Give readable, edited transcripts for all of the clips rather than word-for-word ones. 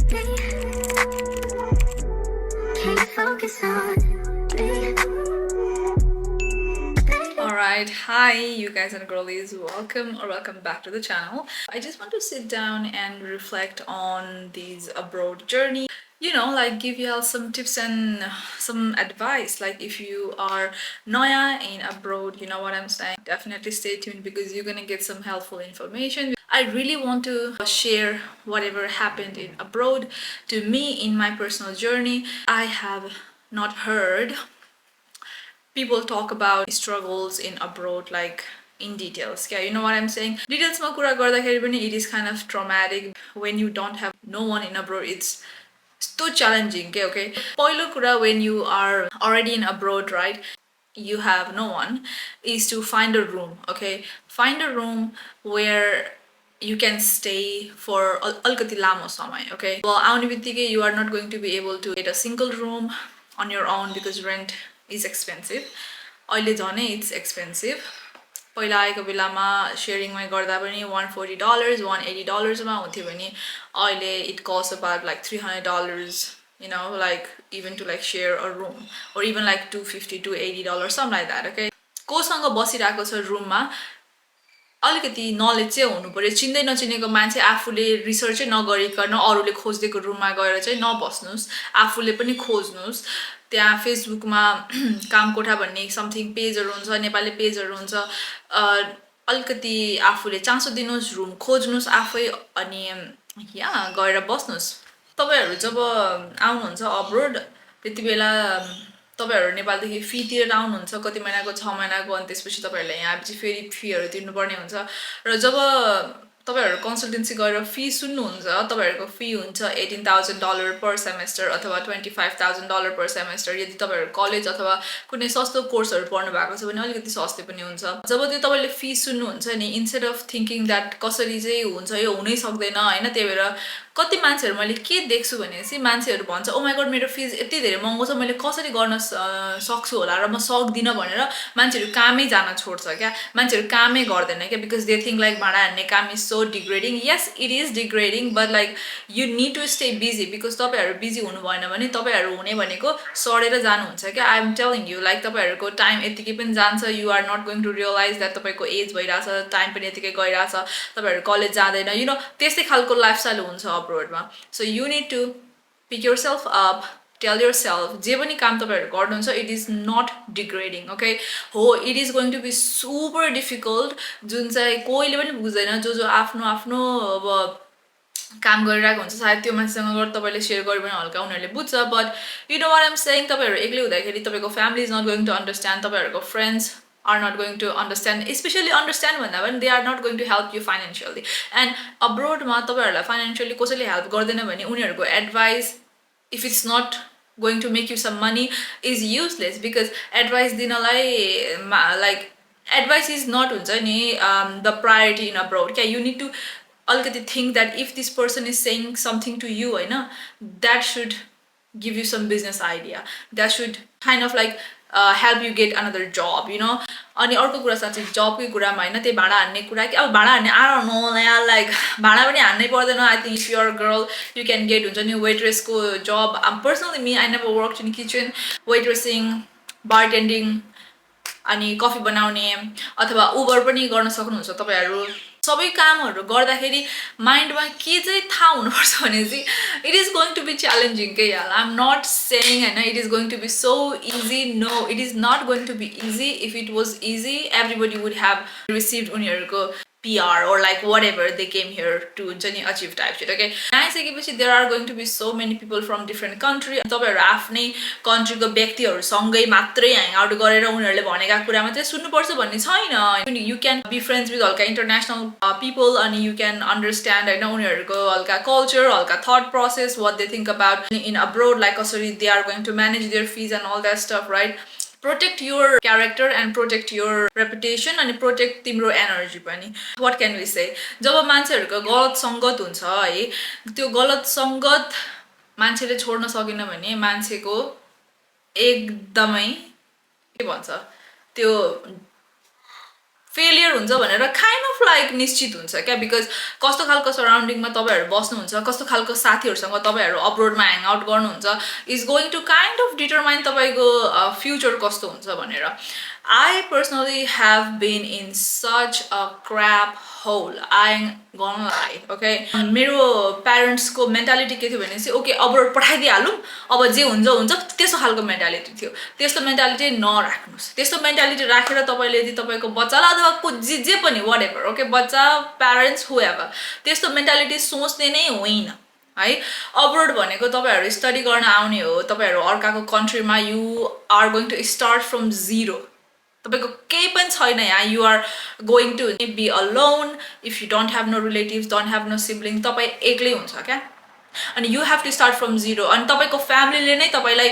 Alright, hi you guys and girlies, welcome back to the channel. I just want to sit down and reflect on these abroad journey. You know, like give you all some tips and some advice. Like if you are Noya in abroad, you know what I'm saying. Definitely stay tuned because you're gonna get some helpful information. I really want to share whatever happened in abroad to me in my personal journey. I have not heard people talk about struggles in abroad like in details. Yeah, you know what I'm saying? Details ma kura garदाखेरि पनि it is kind of traumatic when you don't have no one in abroad. It's so challenging. Okay. पहिलो कुरा, when you are already in abroad, right? You have no one, is to find a room. Okay, find a room where you can stay for अलिकति लामो समय. Okay, well आउने बित्तिकै you are not going to be able to get a single room on your own because rent is expensive. अहिले झनै it's expensive. पहिला आएको बेलामा सेयरिङमा गर्दा पनि $140 $180 मा हुन्थ्यो भने अहिले it costs about like $300, you know, like even to like share a room, or even like $250 $280, something like that. Okay, कोसँग बसिरहेको छ रुममा अलिकति नलेज चाहिँ हुनु पर्यो. चिन्दै नचिनेको मान्छे आफूले रिसर्चै नगरिकन अरूले खोज्देको रुममा गएर चाहिँ नबस्नुस्. आफूले पनि खोज्नुस्. त्यहाँ फेसबुकमा कामकोठा भन्ने समथिङ पेजहरू हुन्छ, नेपाली पेजहरू हुन्छ. अलिकति आफूले चासो दिनुस्, रुम खोज्नुस् आफै, अनि यहाँ गएर बस्नुस्. तपाईहरु जब आउनुहुन्छ अब्रोड त्यति बेला तपाईहरु नेपालदेखि फी तिरेर आउनुहुन्छ, कति महिनाको 6 महिनाको, अनि त्यसपछि तपाईहरुले यहाँ आएपछि फेरि फीहरु तिर्नुपर्ने हुन्छ. र जब तपाईहरु कन्सल्टेन्सी गरेर फी सुन्नुहुन्छ, तपाईहरुको फी हुन्छ $18,000 per semester अथवा $25,000 per semester. यदि तपाईहरु कलेज अथवा कुनै सस्तो कोर्सहरु पढ्नु भएको छ भने अलिकति सस्तो पनि हुन्छ. जब त्यो तपाईले फी सुन्नुहुन्छ नि, इन्स्टेड अफ थिंकिङ दैट कसरी चाहिँ हुन्छ, यो हुनै सक्दैन हैन, त्यही भएर कति मान्छेहरु मैले के देख्छु भनेपछि मान्छेहरु भन्छ ओ माय गॉड मेरो फिज यति धेरै महँगो छ, मैले कसरी गर्न सक्छु होला र म सक्दिन भनेर मान्छेहरु कामै जान छोड्छ क्या. मान्छेहरु कामै गर्दैन क्या, बिकज दे थिंक लाइक भाडा हान्ने काम is so degrading. Yes it is degrading, but like you need to stay busy, because तपाईहरु बिजी हुनु भएन भने तपाईहरु हुने भनेको सडेर जानुहुन्छ क्या. I am telling you, like तपाईहरुको टाइम यतिकै पनि जान्छ. You are not going to realize that तपाईको एज भइराछ, टाइम पनि यतिकै गइराछ, तपाईहरु कलेज जाँदैन, यु नो त्यस्तै खालको लाइफस्टाइल हुन्छ abroad-ma. So you need to pick yourself up, tell yourself जे पनि काम तपाईहरु गर्नुहुन्छ, it is not degrading. Okay, हो it is going to be super difficult, जुन चाहिँ कोहीले पनि बुझ्दैन. जो आफ्नो आफ्नो अब काम गरिरहेको हुन्छ, सायद त्यो मान्छेसँग गएर तपाईले शेयर गर्यो भने हल्का उनीहरुले बुझ्छ. But you know what I am saying, तपाईहरु एक्लै हुँदाखेरि तपाईको family is not going to understand, तपाईहरुको friends are not going to understand, especially understand when they are not going to help you financially. And abroad ma तपाईहरुलाई financially कसैले help गर्दैन भने उनीहरुको advice, if it's not going to make you some money, is useless, because advice dinalai like advice is not हुन्छ नि the priority in abroad. Okay, you need to अलिकति think that if this person is saying something to you हैन, that should give you some business idea, that should kind of like help you get another job, you know. अनि अर्को कुरा साँच्चै जबकै कुरामा हैन, त्यही भाडा हान्ने कुरा कि अब भाडा हान्ने I don't know यार, लाइक भाडा पनि हान्नै पर्दैन. I think if you are a girl you can get हुन्छ नि waitress को job. Personally me, I never worked in kitchen, waitressing, bartending, अनि कफी बनाउने अथवा उबर पनि गर्न सक्नुहुन्छ तपाईहरु. सबै कामहरु गर्दाखेरि माइन्डमा के चाहिँ थाहा हुनुपर्छ भने चाहिँ it is going to be challenging के यार. I'm not saying हैन it is going to be so easy. No, it is not going to be easy. If it was easy, everybody would have received उनीहरुको PR or like whatever they came here to achieve type shit. Okay, आइसकेपछि there are going to be so many people from different country. तपाईहरु आफ्नै कन्ट्रीको व्यक्तिहरु सँगै मात्रै hang out गरेर उनीहरुले भनेका कुरा मात्रै सुन्नुपर्छ भन्ने छैन. You can be friends with हल्का international people and you can understand हैन उनीहरुको हल्का culture, हल्का thought process, what they think about in abroad, like कसरी they are going to manage their fees and all that stuff, right? Protect your character and protect your reputation and protect तिम्रो energy पनि. What can we say? जब मान्छेहरुको गलत संगत हुन्छ है, त्यो गलत संगत मान्छेले छोड्न सकिन भने मान्छेको एकदमै के भन्छ त्यो फेलियर हुन्छ भनेर काइन्ड अफ लाइक निश्चित हुन्छ क्या बिकज कस्तो खालको सराउन्डिङमा तपाईँहरू बस्नुहुन्छ कस्तो खालको साथीहरूसँग तपाईँहरू अब्रोडमा ह्याङ आउट गर्नुहुन्छ is going to kind of determine तपाईँको फ्युचर कस्तो हुन्छ भनेर I personally have been in such a crap hole. I'm gonna lie, okay? मेरो प्यारेन्ट्सको मेन्टालिटी के थियो भने चाहिँ ओके अब्रोड पठाइदिइहालौँ अब जे हुन्छ हुन्छ त्यस्तो खालको मेन्टालिटी थियो त्यस्तो मेन्टालिटी नराख्नुहोस् त्यस्तो मेन्टालिटी राखेर तपाईँले यदि तपाईँको बच्चालाई अथवा जे पनि वाट एभर ओके बच्चा प्यारेन्ट्स हुएभर त्यस्तो मेन्टालिटी सोच्ने नै होइन है अब्रोड भनेको तपाईँहरू स्टडी गर्न आउने हो तपाईँहरू अर्काको कन्ट्रीमा you are going to start from zero तपाईँको केही पनि छैन यहाँ you are going to be alone if you don't have no relatives don't have no sibling तपाईँ एक्लै हुन्छ क्या अनि you have to start from zero अनि तपाईँको फ्यामिलीले नै तपाईँलाई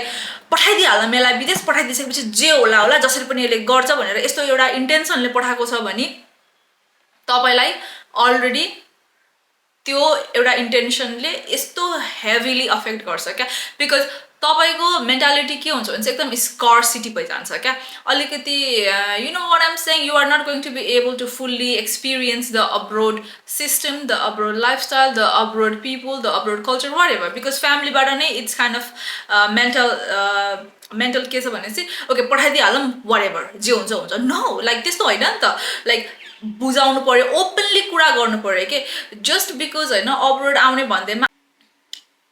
पठाइदिइहाल्न मेला विदेश पठाइदिइसकेपछि जे होला होला जसरी पनि यसले गर्छ भनेर यस्तो एउटा इन्टेन्सनले पठाएको छ भने तपाईँलाई अलरेडी त्यो एउटा इन्टेन्सनले यस्तो हेभिली अफेक्ट गर्छ क्या बिकज तपाईँको मेन्टालिटी के हुन्छ भने चाहिँ एकदम स्कर्सिटी भइजान्छ क्या अलिकति you know what I'm saying you are not going to be able to fully experience the abroad system the abroad lifestyle the abroad people the abroad culture whatever because फ्यामिलीबाट नै it's kind of mental के छ भने चाहिँ okay पठाइदिइहालौँ what ever जे हुन्छ हुन्छ know like त्यस्तो होइन नि त लाइक बुझाउनु पर्यो ओपनली कुरा गर्नु पर्यो कि जस्ट बिकज होइन अब्रोड आउने भन्दैमा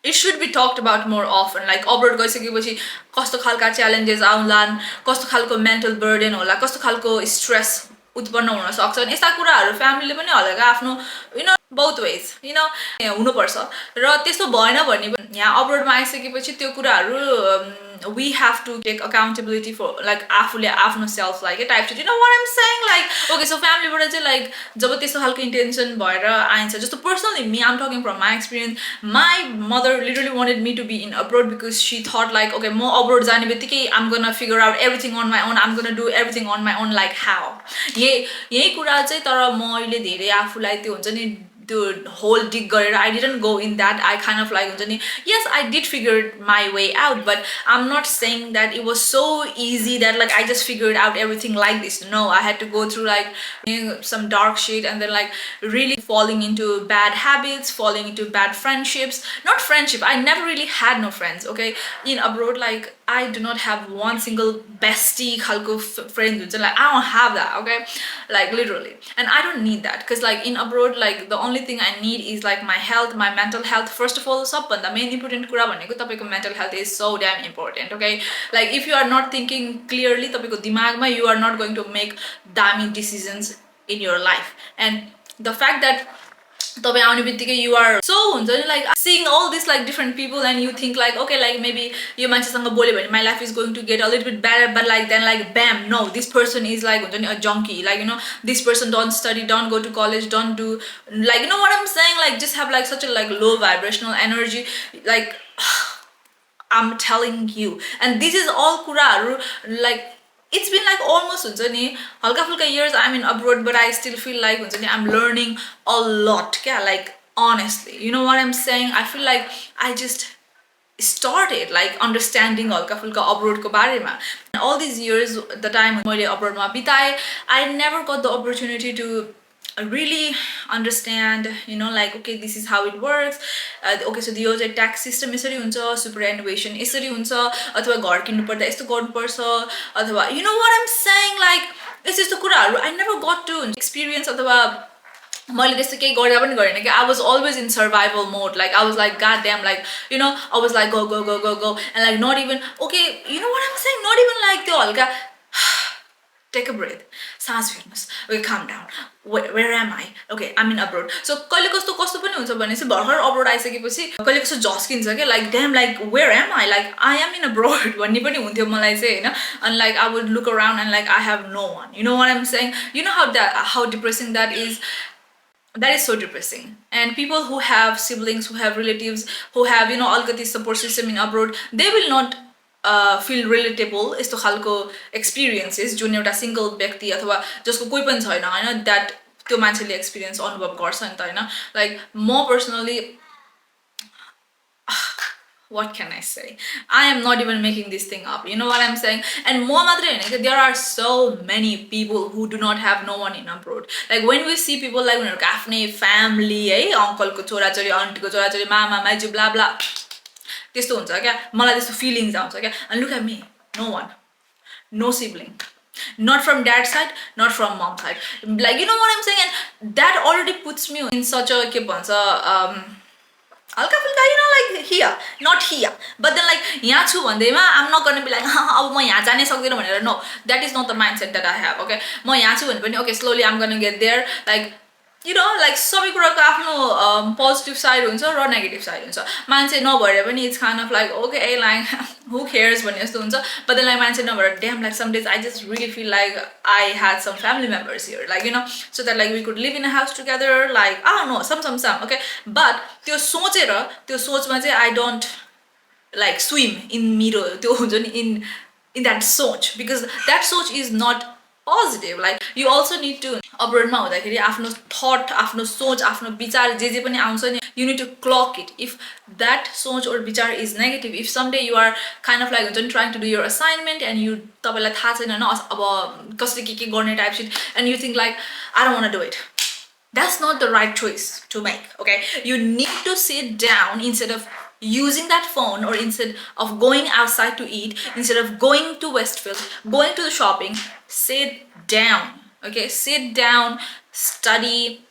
it should be talked about more often like abroad गइसकेपछि कस्तो खालका च्यालेन्जेस आउलान् कस्तो खालको मेन्टल बर्डन होला कस्तो खालको स्ट्रेस उत्पन्न हुन सक्छ अनि यस्ता कुराहरू फ्यामिलीले पनि हल्का आफ्नो you know both ways you know हुनुपर्छ र त्यस्तो भएन भने पनि यहाँ अब्रोडमा आइसकेपछि त्यो कुराहरू we have to take accountability for like आफूले आफ्नो सेल्फलाई के type you know what I'm saying like okay so family बाट चाहिँ like जब त्यस्तो खालको इन्टेन्सन भएर आइन्छ जस्तो personally me I'm talking from my experience my mother literally wanted me to be in abroad because she thought like okay म abroad जाने बित्तिकै I'm gonna figure out everything on my own I'm gonna do everything on my own like how यही कुरा चाहिँ तर म अहिले धेरै आफूलाई त्यो हुन्छ नि the whole dig गरेर I didn't go in that I kind of like हुन्छ नि yes I did figure my way out but I'm not saying that it was so easy that like I just figured out everything like this no I had to go through like some dark shit and then like really falling into bad habits falling into bad friendships not friendship I never really had no friends okay in abroad like I do not have one single bestie khalko friend हुन्छ like I don't have that okay like literally and I don't need that because like in abroad like the only thing I need is like my health my mental health first of all सबभन्दा main important कुरा भनेको तपाईको mental health is so damn important okay like if you are not thinking clearly तपाईको दिमागमा you are not going to make dummy decisions in your life and the fact that तपाईं आउने बित्तिकै you are so हुन्छ नि like seeing all this like different people and you think like okay like maybe यो मान्छेसँग बोल्यो भने my life is going to get a little bit better but like then like bam no this person is like हुन्छ नि a junkie like you know this person don't study don't go to college don't do like you know what I'm saying like just have like such a like low vibrational energy like I'm telling you and this is all kuraharu like it's been like almost हुन्छ नि हल्का फुल्का years I'm in abroad but I still feel like हुन्छ नि I'm learning a lot क्या like honestly you know what I'm saying I feel like I just started like understanding हल्का फुल्का abroad को बारेमा all these years the time मैले abroad मा बिताए I never got the opportunity to really understand you know like okay this is how it works okay so यो चाहिँ tax system यसरी हुन्छ सुपरएनुएसन यसरी हुन्छ अथवा घर किन्नु पर्दा यस्तो गर्नुपर्छ अथवा you know what I'm saying like यस्तो कुराहरू I never got to experience अथवा मैले त्यस्तो केही गर्दा पनि गरेन कि I was always in survival mode like I was like god damn like you know I was like go and like not even okay you know what I'm saying not even like त्यो हल्का take a breath सास फेर्नुस् okay calm down where am I okay I'm in abroad so कहिले कस्तो पनि हुन्छ भने चाहिँ भर्खर abroad आइसकेपछि कहिले कस्तो झस्किन्छ के like damn like where am I like I am in abroad भन्ने पनि हुन्थ्यो मलाई चाहिँ हैन and like I would look around and like I have no one you know what I'm saying you know how depressing that is so depressing and people who have siblings who have relatives who have you know already support system in abroad they will not feel relatable यस्तो खालको experiences जुन एउटा single व्यक्ति अथवा जसको कोही पनि छैन हैन दैट त्यो मान्छेले एक्सपिरियन्स अनुभव गर्छ नि त हैन लाइक म personally what can I say? I am not even making this thing up. You know what I'm saying? And more matre haina ke, there are so many people who do not have no one in abroad. Like when we see people like उनीहरुको आफ्नै family है, uncle को छोराछोरी, auntie को छोराछोरी, मामा माइजू blah blah, त्यस्तो हुन्छ क्या, मलाई त्यस्तो फिलिङ्स आउँछ क्या. And look at me, no one, no sibling, not from dad side, not from mom side. Like, you know what I'm saying? And that already puts me in such a के भन्छ हल्का फुल्का, you know, like here, not here, but then like यहाँ छु भन्दैमा I'm not gonna be like अब म यहाँ जानै सक्दिनँ भनेर. No, that is not the mindset that I have. Okay, म यहाँ छु भने पनि okay, slowly I'm gonna get there. Like, you know, like सबै कुराको आफ्नो पोजिटिभ साइड हुन्छ र नेगेटिभ साइड हुन्छ. मान्छे नभएर पनि it's kind of like okay, like who cares भन्ने जस्तो हुन्छ. But then like मान्छे नभएर damn, like some days I just really feel like I had some family members here, like, you know, so that like we could live in a house together, like I don't know, some okay. But त्यो सोचेर त्यो सोचमा चाहिँ I don't like swim in मेरो त्यो हुन्छ नि in that सोच, because that सोच is not positive. Like you also need to abroadमा हुँदाखेरि आफ्नो थट, आफ्नो सोच, आफ्नो विचार जे पनि आउँछ नि, you need to clock it. If that सोच or विचार is negative, if someday you are kind of like trying to do your assignment and you तपाईलाई थाहा छैन न अब कसले के गर्ने type shit, and you think like I don't want to do it, that's not the right choice to make. Okay, you need to sit down instead of using that phone, or instead of going outside to eat, instead of going to Westfield, going to the shopping, sit down. Okay, sit down, study.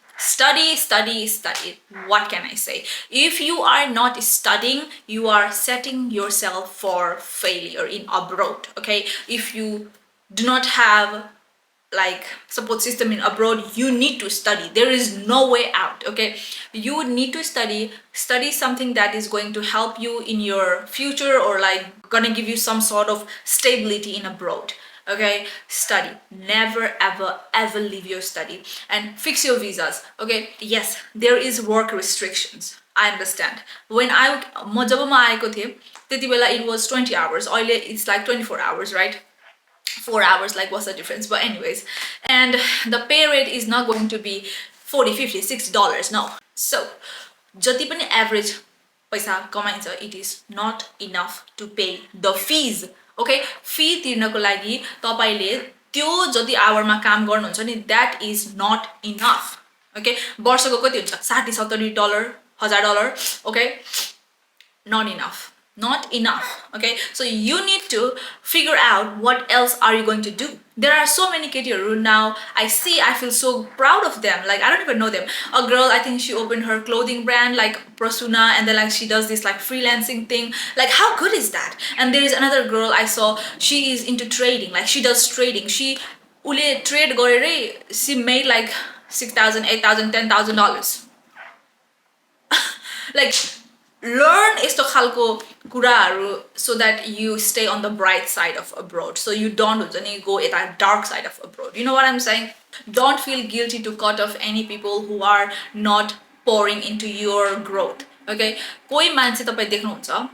What can I say? If you are not studying, you are setting yourself for failure in abroad. Okay, if you do not have like support system in abroad, you need to study. There is no way out. Okay, you need to study something that is going to help you in your future, or like gonna give you some sort of stability in abroad. Okay, study. Never ever leave your study, and fix your visas. Okay, yes, there is work restrictions, I understand. When म जब म आएको थिएँ त्यति बेला it was 20 hours. अहिले it's like 24 hours, right? 4 hours, like what's the difference? But anyways, and the pay rate is not going to be 40, 50, $60. No. So जति पनि average पैसा कमाइन्छ, it is not enough to pay the fees. Okay, fee तिर्नको लागि तपाईले त्यो जति आवरमा काम गर्नुहुन्छ नि, that is not enough. Okay, वर्षको कति हुन्छ? $60-70, $1000. Okay, not enough. Okay, so you need to figure out what else are you going to do. There are so many केटीहरु now I see, I feel so proud of them. Like I don't even know them. A girl, I think she opened her clothing brand like Prosuna, and then like she does this like freelancing thing. Like how good is that? And there is another girl I saw, she is into trading. Like she does trading. Ule trade गरेरै she made like $6,000, $8,000, $10,000. Like learn यस्तो खालको कुराहरु so that you stay on the bright side of abroad, so you don't हुन्छ नि go at that dark side of abroad. You know what I'm saying? Don't feel guilty to cut off any people who are not pouring into your growth. Okay, कोही मान्छे तपाई देख्नुहुन्छ,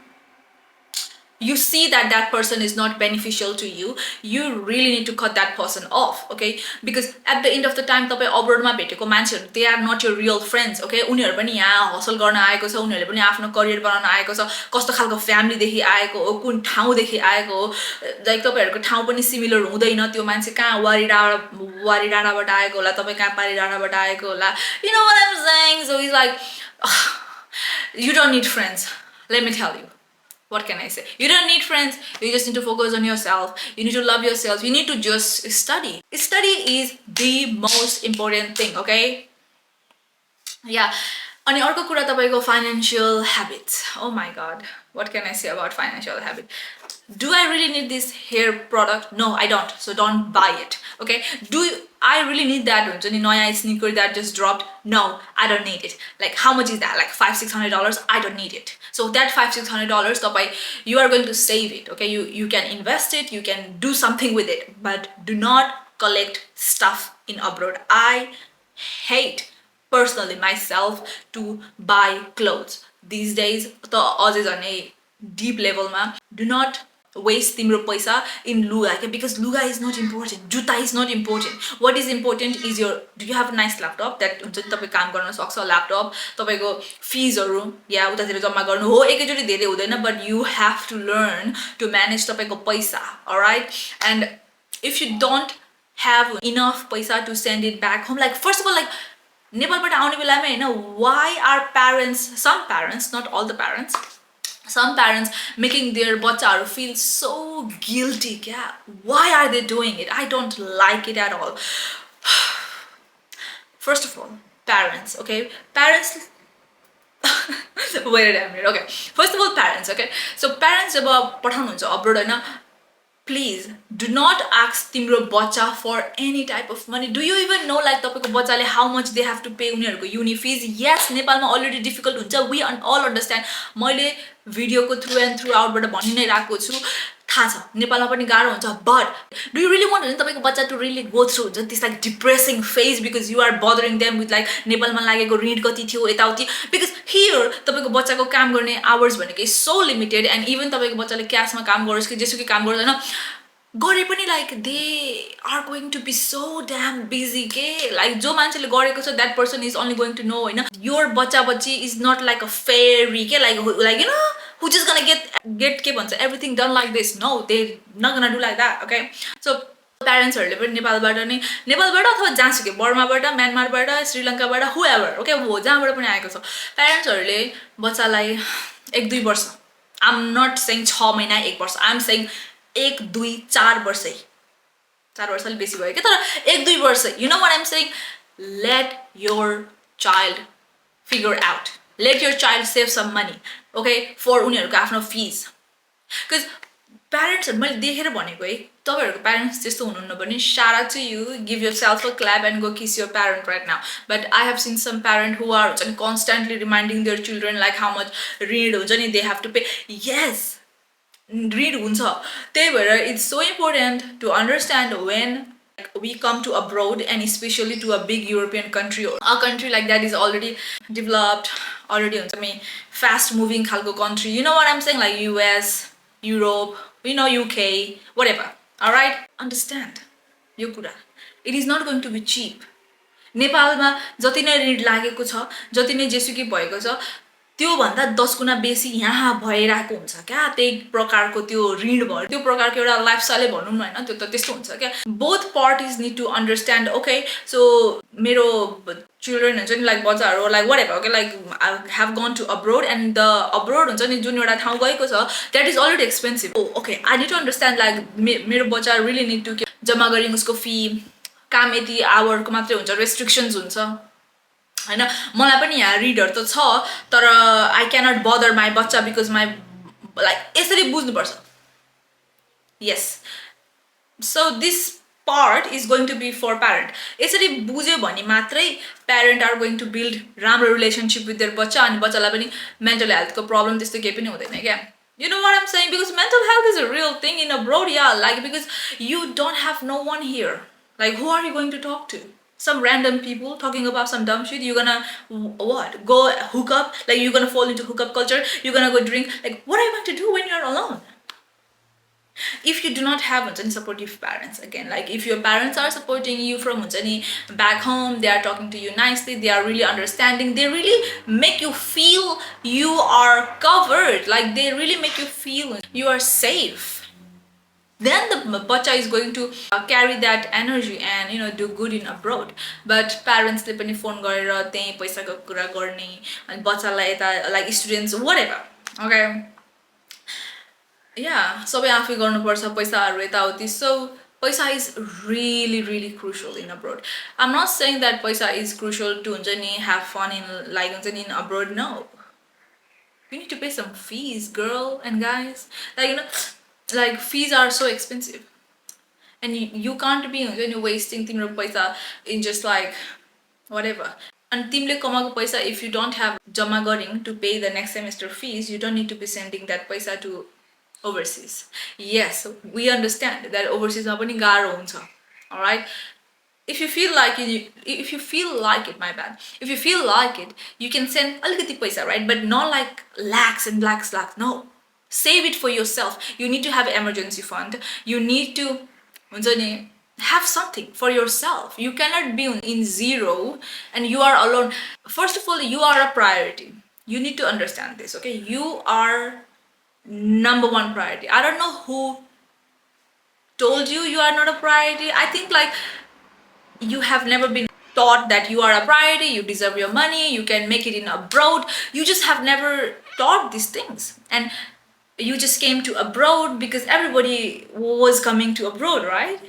you see that that person is not beneficial to you, you really need to cut that person off. Okay, because at the end of the time तपाई abroad मा भेटेको मान्छेहरु, they are not your real friends. Okay, उनीहरु पनि यहाँ hustle गर्न आएको छ, उनीहरुले पनि आफ्नो करियर बनाउन आएको छ, कस्तो खालको फ्यामिली देखि आएको हो, कुन ठाउँ देखि आएको हो, लाइक तपाईहरुको ठाउँ पनि सिमिलर हुँदैन. त्यो मान्छे कहाँ वारीडाँडाबाट आएको होला, तपाई कहाँ पारीडाँडाबाट आएको होला. You know what I'm saying? So he's like you don't need friends. Let me tell you, what can I say? You don't need friends. You just need to focus on yourself. You need to love yourself. You need to just study. Study is the most important thing. Okay, yeah. अनि अर्को कुरा तपाईको financial habits. Oh my god, what can I say about financial habit? Do I really need this hair product? No, I don't. So don't buy it. Okay, do I really need that हुन्छ नि नयाँ sneaker that just dropped? No, I don't need it. Like how much is that? Like $500-600? I don't need it. So that $500-600 तपाईं, you are going to save it. Okay, you can invest it, you can do something with it, but do not collect stuff in abroad. I hate personally myself to buy clothes these days. The odds is on a deep level ma. Do not waste तिम्रो पैसा in लुगा क्या because लुगा is not important, जुत्ता is not important. What is important is your do you have a nice laptop that हुन्छ नि तपाईँ काम गर्न सक्छ ल्यापटप तपाईँको फिजहरू या उतातिर जम्मा गर्नु हो एकैचोटि धेरै हुँदैन but you have to learn to manage तपाईँको पैसा. Alright, and if you don't have enough paisa to send it back home, like first of all, like नेपालबाट आउने बेलामा हैन, why are parents, some parents, not all the parents, some parents making their bachchaharu feel so guilty kya? Why are they doing it? I don't like it at all. First of all, parents, okay, parents wait a minute, okay, first of all, parents, okay, so parents जब पठाउनुहुन्छ abroad हैन, please do not ask timro bacha for any type of money. Do you even know like tapako bachale how much they have to pay unharko uni fees? Yes, Nepal ma already difficult huncha, we all understand. मैले video ko through and through out bata bhani nai राखेको छु, थाहा छ नेपालमा पनि गाह्रो हुन्छ, but do you really want तपाईको बच्चा to really go through this like depressing phase because you are bothering them with like नेपालमा लागेको ऋण कति थियो यताउति? Because here तपाईको बच्चाको काम गर्ने hours भनेको is so limited, and even तपाईको बच्चाले क्यासमा काम गरोस् कि जेसुकै काम गरोस् हैन गरे पनि like they are going to be so damn busy के like जो मान्छेले गरेको छ that person is only going to know हैन your बच्चा बच्ची is not like a fairy के like you know who just gonna get के भन्छ everything done like this. No, they not gonna do like that. Okay, so parents हरुले पनि नेपालबाट अथवा जहाँसुकै बर्माबाट म्यानमारबाट श्रीलङ्काबाट whoever okay हो जहाँबाट पनि आएको छ parents हरुले बच्चालाई 1-2 वर्ष, I'm not saying 6 महिना 1 वर्ष, I'm saying 1-2-4 वर्षै 4 वर्षले बेसी भयो के तर 1-2 वर्ष, you know what I'm saying, let your child figure out, let your child save some money, okay, for उनीहरुको आफ्नो fees. Because parents मैले देखेर भनेको है तपाईहरुको parents त्यस्तो हुनुहुन्न भने shout out to you, give yourself a clap and go kiss your parent right now. But I have seen some parent who are constantly reminding their children like how much ऋण हुन्छ नि they have to pay. Yes, ऋण हुन्छ, त्यही भएर it's so important to understand when we come to abroad and especially to a big European country or a country like that is already developed, already हुन्छ नि fast moving खालको country, you know what I'm saying, like US, Europe, you know UK, whatever. All right, understand यो कुरा, it is not going to be cheap. नेपालमा जति नै ऋण लागेको छ जति नै जेसुकै भएको छ त्यो भन्दा 10 गुना बेसी यहाँ भइराको हुन्छ क्या, त्यही प्रकारको त्यो ऋण भयो, त्यो प्रकारको एउटा लाइफस्टाइल भनौं न हैन, त्यो त त्यस्तो हुन्छ क्या. Both parties need to understand okay so मेरो चिल्ड्रेन हुन्छ नि लाइक बच्चाहरु like whatever okay like I have gone to abroad and the abroad हुन्छ नि जुन एउटा ठाउँ गएको छ that is already expensive. Okay I need to understand like मेरो बच्चा रियली नीड टु जम्मा गरिङ उसको फी, काम यति आवरको मात्रै हुन्छ, रेस्ट्रिक्सन्स हुन्छ हैन. मलाई पनि यहाँ रिडर त छ तर आई क्यानट बदर माई बच्चा बिकज माई लाइक यसरी बुझ्नुपर्छ. Yes, so this part is going to be for parent. यसरी बुझ्यो भने मात्रै parent are going to build राम्रो relationship with their बच्चा अनि बच्चालाई पनि mental health को problem त्यस्तो केही पनि हुँदैन क्या. You know what I'm saying? Because mental health is a real thing in abroad, yeah. Like because you don't have no one here. Like who are you going to talk to? Some random people talking about some dumb shit. You're gonna what? Go hook up? Like you're gonna fall into hookup culture? You're gonna go drink? Like what are you going to do when you're alone? If you do not have supportive parents, again, like if your parents are supporting you from back home, they are talking to you nicely, they are really understanding, they really make you feel you are covered, like they really make you feel you are safe, then the bacha is going to carry that energy and do good in abroad. But parents le pani phone garera त्यही पैसाको कुरा गर्ने अनि बच्चालाई यता like students whatever, okay, yeah, सबै आफै गर्नुपर्छ पैसाहरु यताउति. So paisa is really crucial in abroad. I'm not saying that paisa is crucial to हुन्छ नि have fun in like हुन्छ नि in abroad. No, you need to pay some fees, girl and guys, like like fees are so expensive and you can't be wasting तिम्रो पैसा in just like whatever. And तिमीले कमाएको पैसा if you don't have जम्मा गरिङ to pay the next semester fees, you don't need to be sending that paisa to overseas. Yes, we understand that overseas ma pani garo huncha. All right, if you feel like it, my bad, if you feel like it, you can send alikati paisa, right? But not like lakhs and lakhs. No, save it for yourself. You need to have emergency fund. You need to have something for yourself. You cannot be in zero and you are alone. First of all, you are a priority. You need to understand this, okay? You are number one priority. I don't know who told you you are not a priority. I think like you have never been taught that you are a priority, you deserve your money, you can make it in abroad. You just have never taught these things, and you just came to abroad because everybody was coming to abroad, right?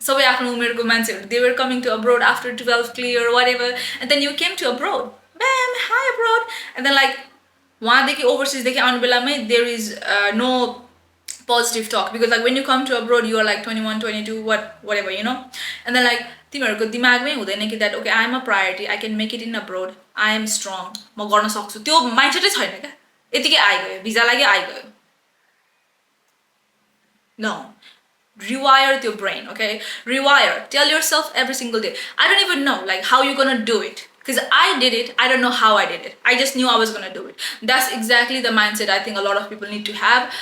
सबै आफ्नो उमेरको मान्छेहरू, they were coming to abroad after 12 clear or whatever, and then you came to abroad, bam, hi abroad, and then like वहाँदेखि ओभरसिजदेखि आउने बेलामै there is no positive talk, because like when you come to abroad you are like 21 22 whatever, you know, and then like तिमीहरूको दिमागमै हुँदैन कि that okay, I am a priority, I can make it in abroad, I am strong, म गर्न सक्छु. त्यो माइन्डसेटै छैन क्या. यतिकै आइगयो, भिजा लागि आइगयो. No. Rewire your brain, okay? Rewire. Tell yourself every single day. I don't even know like how you're gonna do it, because I did it. I don't know how I did it. I just knew I was gonna do it. That's exactly the mindset I think a lot of people need to have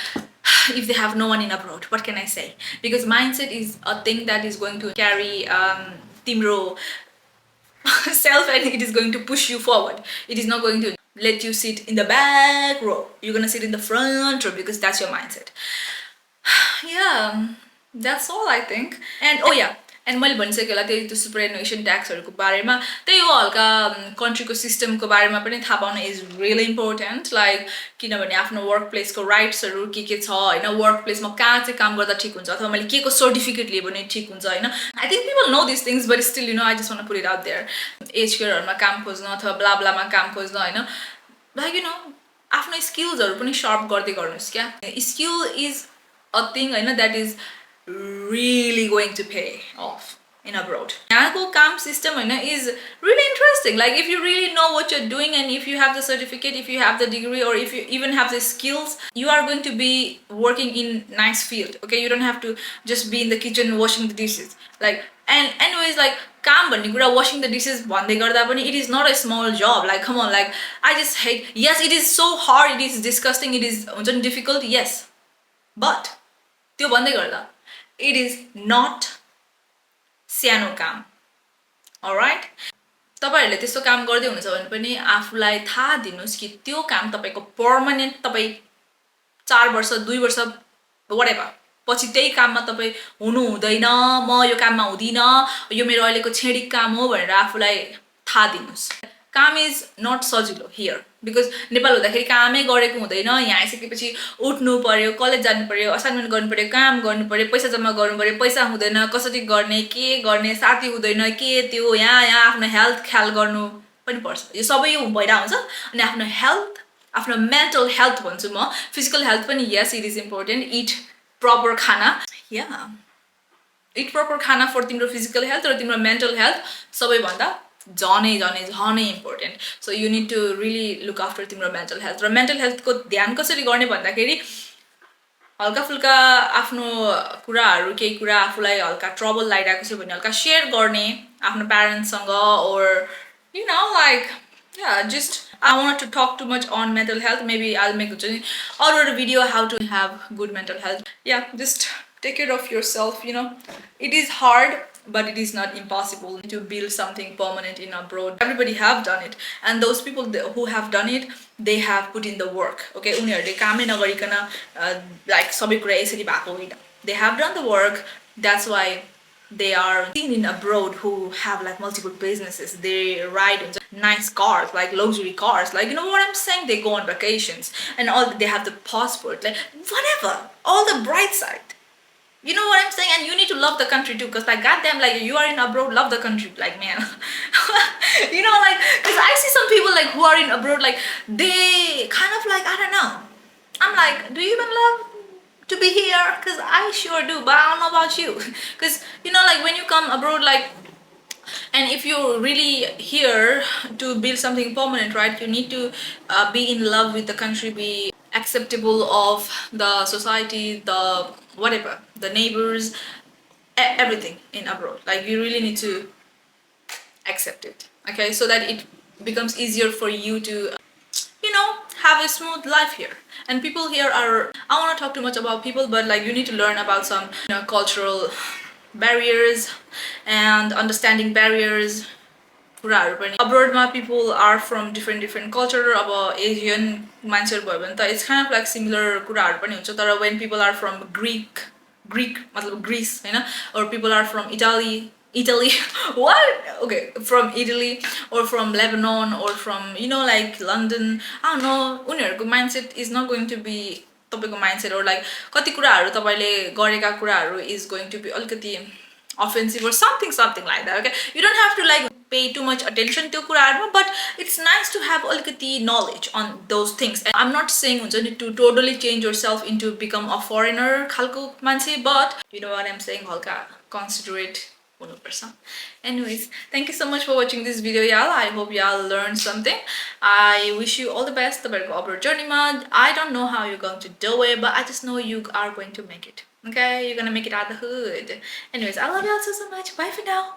if they have no one in abroad. What can I say? Because mindset is a thing that is going to carry timro self, and it is going to push you forward. It is not going to let you sit in the back row. You're gonna sit in the front row because that's your mindset. Yeah, that's all I think. And oh yeah, and मैले भनिसकेँ होला त्यही त्यो सुपरएनुएसन ट्याक्सहरूको बारेमा, त्यही हो हल्का कन्ट्रीको सिस्टमको बारेमा पनि थाहा पाउन इज रियली इम्पोर्टेन्ट. लाइक किनभने आफ्नो वर्क प्लेसको राइट्सहरू के छ होइन, वर्क प्लेसमा कहाँ चाहिँ काम गर्दा ठिक हुन्छ, अथवा मैले के को सर्टिफिकेट लियो भने ठिक हुन्छ होइन. I think people know this things, but still you know I just want put it out there. As केयरहरूमा काम खोज्न अथवा ब्लाब्लामा काम खोज्न होइन, लाइक यु नो आफ्नो स्किल्सहरू पनि सर्प गर्दै गर्नुहोस् क्या. Skill is a thing that is really going to pay off in abroad. यहाँको काम system is really interesting. Like if you really know what you're doing, and if you have the certificate, if you have the degree, or if you even have the skills, you are going to be working in nice field. Okay, you don't have to just be in the kitchen washing the dishes. Like, and anyways, like काम भन्ने कुरा washing the dishes भन्दै गर्दा पनि it is not a small job. Like come on, like I just hate. Yes, it is so hard. It is disgusting. It is difficult. Yes, but त्यो भन्दै गर्दा it is not सानो काम. alright, तपाईहरुले त्यस्तो काम गर्दै हुनुहुन्छ भने पनि आफुलाई थाहा दिनुस् कि त्यो काम तपाईको पर्मानेन्ट, तपाई 4 वर्ष 2 वर्ष whatever पछि त्यही काममा तपाई हुनु हुँदैन. म यो काममा हुँदिन, यो मेरो अहिलेको छेडिक काम हो भनेर आफुलाई थाहा दिनुस्. काम इज नट सजिलो हियर, बिकज नेपाल हुँदाखेरि कामै गरेको हुँदैन. यहाँ आइसकेपछि उठ्नु पर्यो, कलेज जानु पर्यो, असाइनमेन्ट गर्नु पर्यो, काम गर्नु पर्यो, पैसा जम्मा गर्नु पर्यो, पैसा हुँदैन, कसरी गर्ने, के गर्ने, साथी हुँदैन, के त्यो यहाँ आफ्नो हेल्थ ख्याल गर्नु पनि पर्छ. यो सबै भइरा हुन्छ. अनि आफ्नो हेल्थ, आफ्नो मेन्टल हेल्थ भन्छु म, फिजिकल हेल्थ पनि yes it is important. Eat proper खाना, या इट प्रपर खाना फर तिम्रो फिजिकल हेल्थ र तिम्रो मेन्टल हेल्थ सबैभन्दा झनै important. So you need to really look after तिम्रो मेन्टल हेल्थ. र मेन्टल हेल्थको ध्यान कसरी गर्ने भन्दाखेरि हल्का फुल्का आफ्नो कुराहरू, केही कुरा आफूलाई हल्का ट्रबल लागिरहेको छ भने हल्का सेयर गर्ने आफ्नो प्यारेन्ट्ससँग, or you know like just I want to talk too much on mental health. Maybe I'll make another video how to have good mental health. Yeah, just take care of yourself, you know. It is hard, but it is not impossible to build something permanent in abroad. Everybody have done it, and those people who have done it, they have put in the work. Okay, उनीहरुले कामै नगरिकन like सबै कुरा यसरी भएको होइन. They have done the work. That's why they are seen in abroad who have like multiple businesses. They ride in nice cars, like luxury cars, like you know what I'm saying. They go on vacations and all. They have the passport, like whatever. All the bright side. You know what I'm saying? And you need to love the country too, because like goddamn, like you are in abroad, love the country, like man. You know, like because I see some people like who are in abroad, like they kind of like I don't know. I'm like, do you even love to be here? Because I sure do, but I don't know about you. Because you know, like when you come abroad, like, and if you're really here to build something permanent, right, you need to be in love with the country, be acceptable of the society, the whatever, the neighbors, everything in abroad. Like you really need to accept it, okay, so that it becomes easier for you to you know have a smooth life here. And people here are, I don't want to talk too much about people, but like you need to learn about some cultural barriers and understanding barriers. Abroad ma people are from different culture. About Asian mindset, it's kind of like similar. When people are from Greek, मतलब Greece, or people are from Italy, what? Okay, from Italy or from Lebanon or from like London. I don't know. उनीहरूको mindset is not going to be तपाईँको mindset, or like कति कुराहरू तपाईँले गरेका कुराहरू is going to be अलिकति offensive or something like that. Okay, you don't have to like pay too much attention to कुराहरुमा, but it's nice to have अलिकति knowledge on those things. And I'm not saying हुन्छ नि to totally change yourself into become a foreigner खालको मान्छे, but you know what I'm saying, हल्का considerate हुनुपर्छ. Anyways, thank you so much for watching this video, y'all. I hope y'all learned something. I wish you all the best तपाईँको abroad journey मा. I don't know how you're going to do it, but I just know you are going to make it. Okay, you're gonna make it out of the hood. Anyways, I love y'all so much. Bye for now.